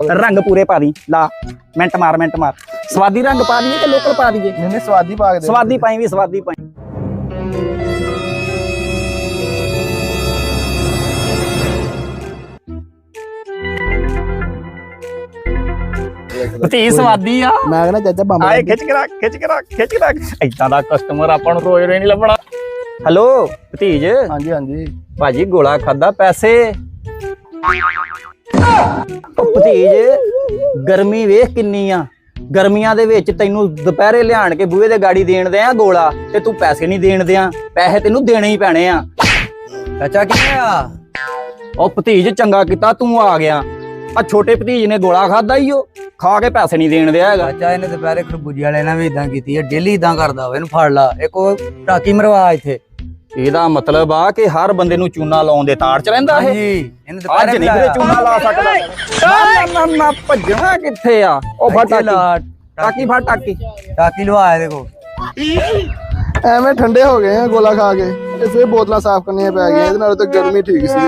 रंग पूरे पा दी ला मिनट मार स्वादी रंग पा दिए कि लोकल पा दिए? मैंने स्वादी पा के स्वादी पाई भी स्वादी पाई। भती स्वादी आ मैं कहना चाचा बंब आए खिच के रख इदा दा कस्टमर ਆਪਾਂ ਨੂੰ ਰੋਜ਼ ਨਹੀਂ ਲੱਭਣਾ। हेलो भतीज हाँ जी हाँ जी भाजी गोला खादा पैसे ਭਤੀਜ ਗਰਮੀ ਵੇਖ ਕਿੰਨੀ ਆ। ਗਰਮੀਆਂ ਦੇ ਵਿੱਚ ਤੈਨੂੰ ਦੁਪਹਿਰੇ ਲਿਆਣ ਕੇ ਬੂਹੇ ਦੇ ਗਾੜੀ ਦੇਣ ਦੇ ਆ ਗੋਲਾ ਤੇ ਤੂੰ ਪੈਸੇ ਨਹੀਂ ਦੇਣ ਦਿਆਂ। ਪੈਸੇ ਤੈਨੂੰ ਦੇਣੇ ਹੀ ਪੈਣੇ ਆ। ਚਾਚਾ ਕਿੱਥੇ ਆ? ਉਹ ਭਤੀਜ ਚੰਗਾ ਕੀਤਾ ਤੂੰ ਆ ਗਿਆ। ਆ ਛੋਟੇ ਭਤੀਜ ਨੇ ਗੋਲਾ ਖਾਦਾ ਈ ਉਹ ਖਾ ਕੇ ਪੈਸੇ ਨਹੀਂ ਦੇਣ ਦਿਆ ਹੈਗਾ। ਚਾਚਾ ਇਹਨੇ ਦੁਪਹਿਰੇ ਖਰਬੂਜੇ ਵਾਲੇ ਨਾਲ ਵੀ ਇਦਾਂ ਕੀਤੀ ਹੈ, ਡੇਲੀ ਇਦਾਂ ਕਰਦਾ ਵਾ। ਇਹਨੂੰ ਫੜ ਲਾ, ਇੱਕ ਉਹ ਟਾਕੀ ਮਰਵਾ ਇੱਥੇ। ਇਹਦਾ ਮਤਲਬ ਆ ਕਿ ਹਰ ਬੰਦੇ ਨੂੰ ਚੂਨਾ ਲਾਉਣ ਦੇ ਤਾੜ ਚ ਰਹਿੰਦਾ ਇਹ। ਹਾਂਜੀ ਇਹਨੇ ਅੱਜ ਦੁਪਹਿਰੇ ਨਹੀਂ ਕਿਤੇ ਚੂਨਾ ਲਾ ਸਕਦਾ। ਨਾ ਭੱਜਣਾ ਕਿੱਥੇ ਆ? ਉਹ ਫੜ ਟਾਕੀ ਫੜ ਟਾਕੀ ਟਾਕੀ ਲਵਾ ਇਹਦੇ ਕੋ। ਐਵੇਂ ਠੰਡੇ ਹੋ ਗਏ ਆ ਗੋਲਾ ਖਾ ਕੇ। ਇਹ ਫਿਰ ਬੋਤਲਾਂ ਸਾਫ਼ ਕਰਨੀਆਂ ਪੈ ਗਈਆਂ। ਇਹਦੇ ਨਾਲ ਤਾਂ ਗਰਮੀ ਠੀਕ ਸੀ।